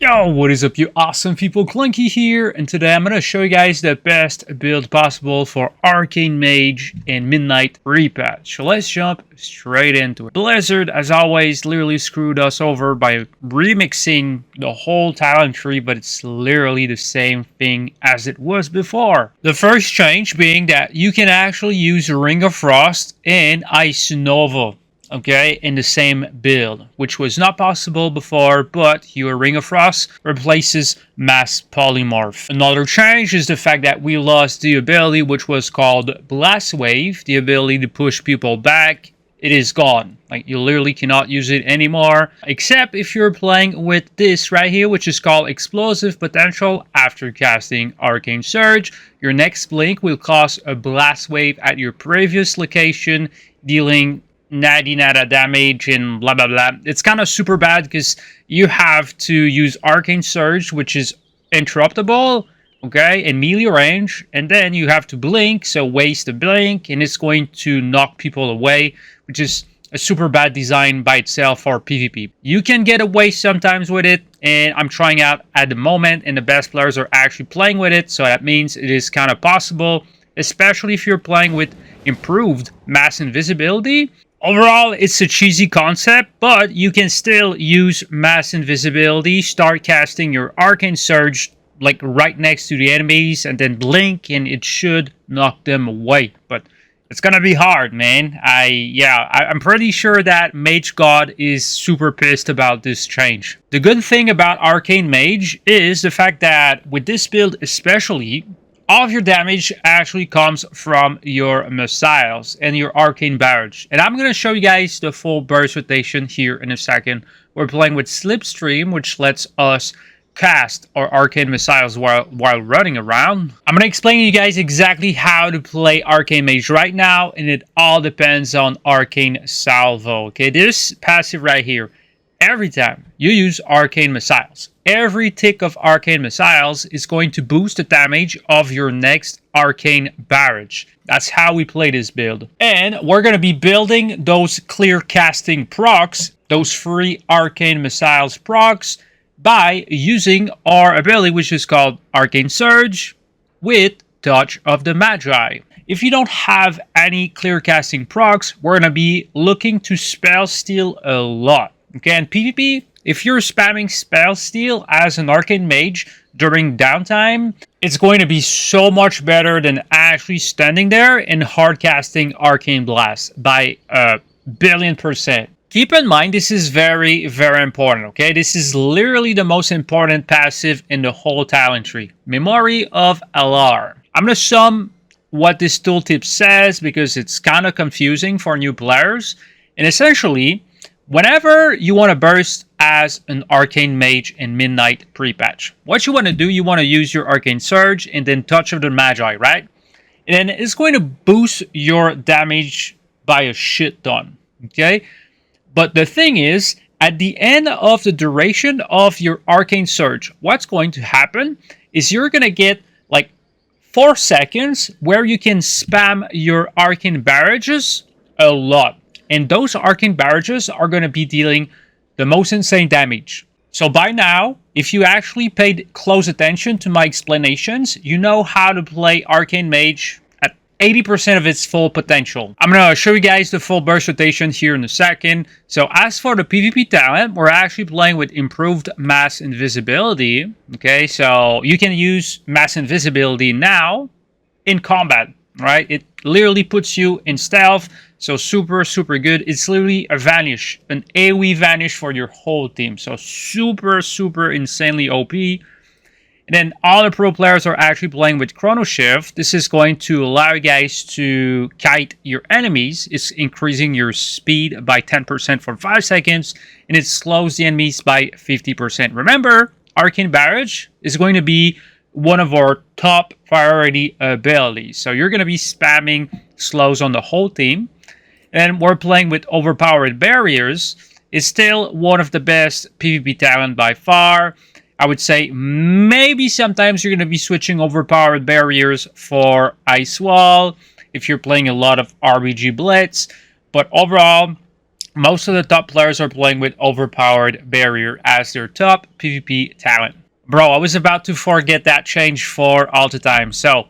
Yo, what is up you awesome people, Clunky here, and today I'm going to show you guys the best build possible for Arcane Mage and Midnight repatch. So let's jump straight into it. Blizzard, as always, literally screwed us over by remixing the whole talent tree, but it's literally the same thing as it was before. The first change being that you can actually use Ring of Frost and Ice Nova, okay, in the same build, which was not possible before, but your Ring of Frost replaces Mass Polymorph. Another change is the fact that we lost the ability which was called Blast Wave, the ability to push people back. It is gone. Like, you literally cannot use it anymore, except if you're playing with this right here, which is called Explosive Potential. After casting Arcane Surge, your next blink will cause a Blast Wave at your previous location, dealing nada damage and blah blah blah. It's kind of super bad because you have to use Arcane Surge, which is interruptible, okay, in melee range, and then you have to blink, so waste the blink, and it's going to knock people away, which is a super bad design by itself for PvP. You can get away sometimes with it, and I'm trying out at the moment, and the best players are actually playing with it, so that means it is kind of possible, especially if you're playing with improved mass invisibility. Overall, it's a cheesy concept, but you can still use mass invisibility, start casting your Arcane Surge like right next to the enemies, and then blink, and it should knock them away. But it's gonna be hard, man. I'm pretty sure that Mage God is super pissed about this change. The good thing about Arcane Mage is the fact that with this build especially, all of your damage actually comes from your missiles and your arcane barrage. And I'm going to show you guys the full burst rotation here in a second. We're playing with Slipstream, which lets us cast our arcane missiles while running around. I'm going to explain to you guys exactly how to play Arcane Mage right now, and it all depends on Arcane Salvo. Okay, this passive right here, every time you use arcane missiles, every tick of arcane missiles is going to boost the damage of your next arcane barrage. That's how we play this build. And we're going to be building those clear casting procs, those free arcane missiles procs, by using our ability, which is called Arcane Surge with Touch of the Magi. If you don't have any clear casting procs, we're going to be looking to spell steal a lot. Okay, and PvP, if you're spamming spell steal as an Arcane Mage during downtime, it's going to be so much better than actually standing there and hard casting Arcane Blast by a billion%. Keep in mind, this is very, very important, okay? This is literally the most important passive in the whole talent tree. Memory of Alar. I'm going to sum what this tooltip says because it's kind of confusing for new players. And essentially, whenever you want to burst as an Arcane Mage in Midnight pre-patch, what you want to do, you want to use your Arcane Surge and then Touch of the Magi, right? And then it's going to boost your damage by a shit ton, okay? But the thing is, at the end of the duration of your Arcane Surge, what's going to happen is you're going to get like 4 seconds where you can spam your Arcane Barrages a lot. And those Arcane Barrages are going to be dealing the most insane damage. So by now, if you actually paid close attention to my explanations, you know how to play Arcane Mage at 80% of its full potential. I'm going to show you guys the full burst rotation here in a second. So as for the PvP talent, we're actually playing with improved mass invisibility. Okay, so you can use mass invisibility now in combat, right? It literally puts you in stealth. So super good. It's literally a vanish, an AoE vanish for your whole team. So super insanely OP. And then all the pro players are actually playing with Chrono Shift. This is going to allow you guys to kite your enemies. It's increasing your speed by 10% for 5 seconds, and it slows the enemies by 50%. Remember, Arcane Barrage is going to be one of our top priority abilities. So you're going to be spamming slows on the whole team. And we're playing with Overpowered Barriers. It's still one of the best PvP talent by far. I would say maybe sometimes you're going to be switching Overpowered Barriers for Ice Wall if you're playing a lot of RBG Blitz. But overall, most of the top players are playing with overpowered barrier as their top PvP talent. Bro, I was about to forget that change for alter time. So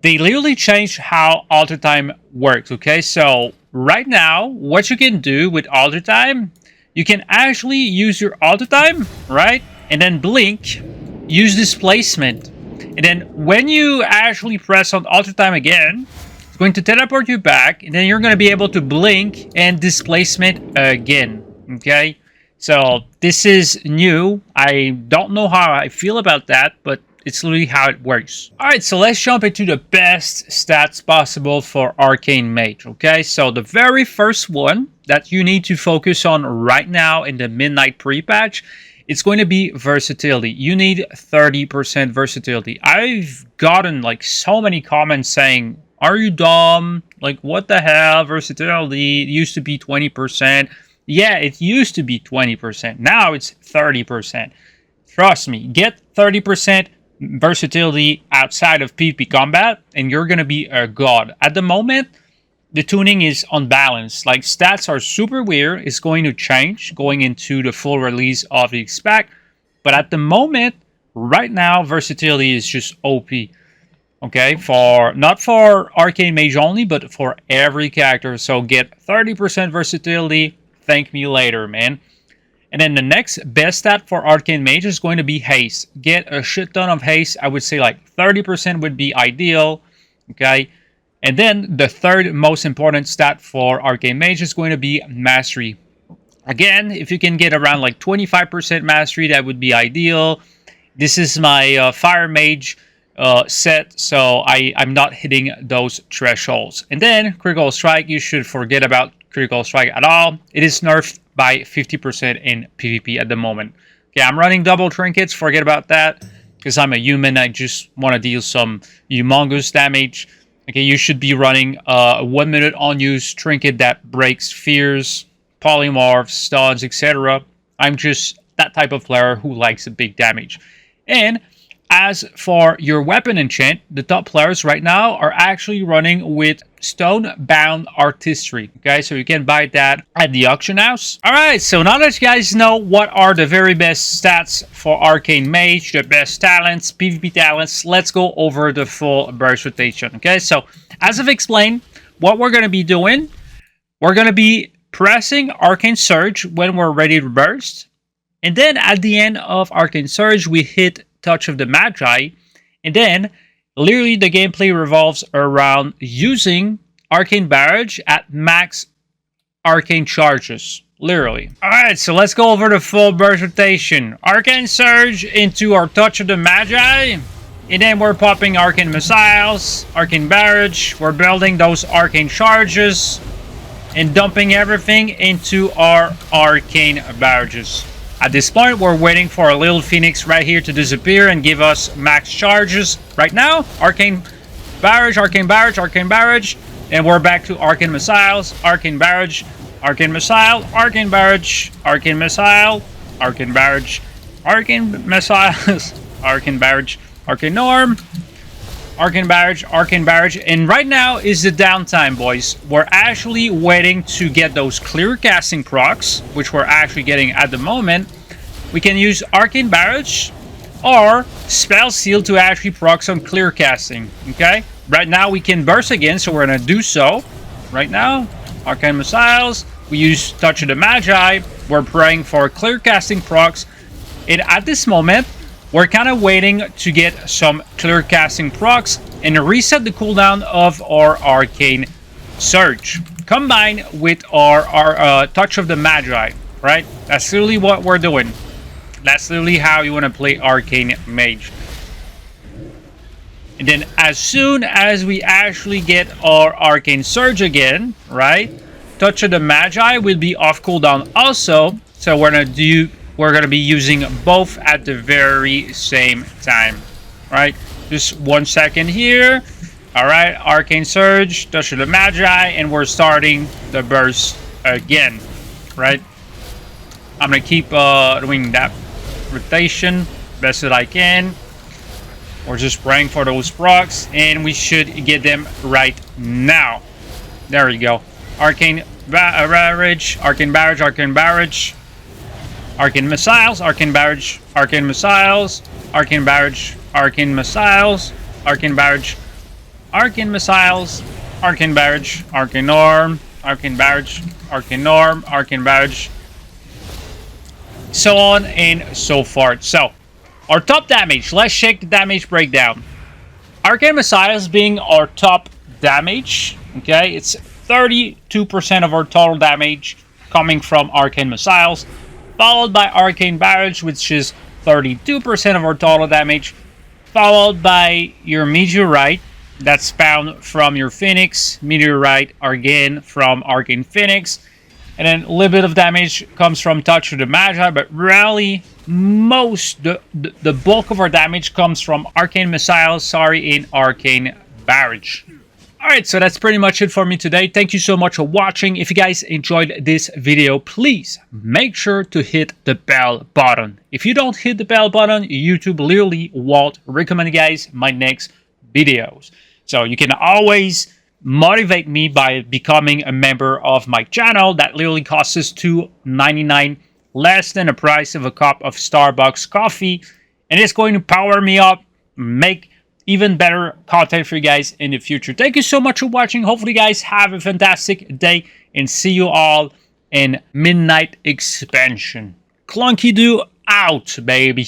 they literally changed how alter time works. Okay, so right now what you can do with alter time, you can actually use your alter time, right, and then blink, use displacement, and then when you actually press on alter time again, it's going to teleport you back, and then you're going to be able to blink and displacement again. Okay, so this is new. I don't know how I feel about that, but it's literally how it works. Alright, so let's jump into the best stats possible for Arcane Mage. Okay, so the very first one that you need to focus on right now in the Midnight pre-patch, it's going to be versatility. You need 30% versatility. I've gotten like so many comments saying, are you dumb? Like, what the hell? Versatility, it used to be 20%. Yeah, it used to be 20%. Now it's 30%. Trust me, get 30% versatility outside of PvP combat and you're gonna be a god. At the moment, the tuning is unbalanced. Like, stats are super weird. It's going to change going into the full release of the spec, but at the moment, right now, versatility is just OP. Okay, for not for Arcane Mage only, but for every character. So get 30% versatility. Thank me later, man. And then the next best stat for Arcane Mage is going to be haste. Get a shit ton of haste. I would say like 30% would be ideal. Okay. And then the third most important stat for Arcane Mage is going to be mastery. Again, if you can get around like 25% mastery, that would be ideal. This is my Fire Mage set, so I'm not hitting those thresholds. And then critical strike, you should forget about critical strike at all. It is nerfed by 50% in PvP at the moment. Okay, I'm running double trinkets, forget about that, because I'm a human, I just want to deal some humongous damage. Okay, you should be running a 1 minute unused trinket that breaks fears, polymorphs, stuns, etc. I'm just that type of player who likes a big damage. And as for your weapon enchant, the top players right now are actually running with stone-bound artistry. Okay, so you can buy that at the auction house. Alright, so now that you guys know what are the very best stats for Arcane Mage, the best talents, PvP talents, let's go over the full burst rotation. Okay, so as I've explained, what we're going to be doing, we're going to be pressing Arcane Surge when we're ready to burst. And then at the end of Arcane Surge, we hit Touch of the Magi, and then literally the gameplay revolves around using Arcane Barrage at max arcane charges, literally. Alright, so let's go over the full burst rotation. Arcane Surge into our Touch of the Magi, and then we're popping Arcane Missiles, Arcane Barrage, we're building those arcane charges, and dumping everything into our Arcane Barrages. At this point, we're waiting for a little Phoenix right here to disappear and give us max charges. Right now, Arcane Barrage, Arcane Barrage, Arcane Barrage. And we're back to Arcane Missiles, Arcane Barrage, Arcane Missile, Arcane Barrage, Arcane Missile, Arcane Barrage, Arcane Missiles, Arcane Barrage, Arcane Norm, Arcane Barrage, Arcane Barrage. And right now is the downtime, boys. We're actually waiting to get those clear casting procs, which we're actually getting at the moment. We can use Arcane Barrage or Spell Seal to actually proc some clear casting. Okay? Right now we can burst again, so we're going to do so. Right now, Arcane Missiles. We use Touch of the Magi. We're praying for clear casting procs. And at this moment, we're kind of waiting to get some clear casting procs and reset the cooldown of our Arcane Surge, combined with our Touch of the Magi, right? That's literally what we're doing. That's literally how you want to play Arcane Mage. And then as soon as we actually get our Arcane Surge again, right? Touch of the Magi will be off cooldown also, so we're gonna be using both at the very same time, right? Just 1 second here. All right, Arcane Surge, Touch of the Magi, and we're starting the burst again, right? I'm gonna keep doing that rotation best that I can. We're just praying for those procs, and we should get them right now. There we go. Arcane Barrage, Arcane Barrage, Arcane Barrage, Arcane Missiles, Arcane Barrage, Arcane Missiles, Arcane Barrage, Arcane Missiles, Arcane Barrage, Arcane Missiles, Arcane Barrage, Arcane Norm, Arcane Barrage, Arcane Norm, Arcane Barrage, so on and so forth. So, our top damage, let's check the damage breakdown. Arcane Missiles being our top damage, okay, it's 32% of our total damage coming from Arcane Missiles, followed by Arcane Barrage, which is 32% of our total damage, followed by your Meteorite, that's spawned from your Phoenix, Meteorite again from Arcane Phoenix, and then a little bit of damage comes from Touch of the Magi, but really the bulk of our damage comes from Arcane Missiles, and Arcane Barrage. Alright, so that's pretty much it for me today. Thank you so much for watching. If you guys enjoyed this video, please make sure to hit the bell button. If you don't hit the bell button, YouTube literally won't recommend you guys my next videos. So you can always motivate me by becoming a member of my channel. That literally costs us $2.99, less than the price of a cup of Starbucks coffee, and it's going to power me up, make even better content for you guys in the future. Thank you so much for watching. Hopefully you guys have a fantastic day, and see you all in Midnight Expansion. Clunky Do out, baby.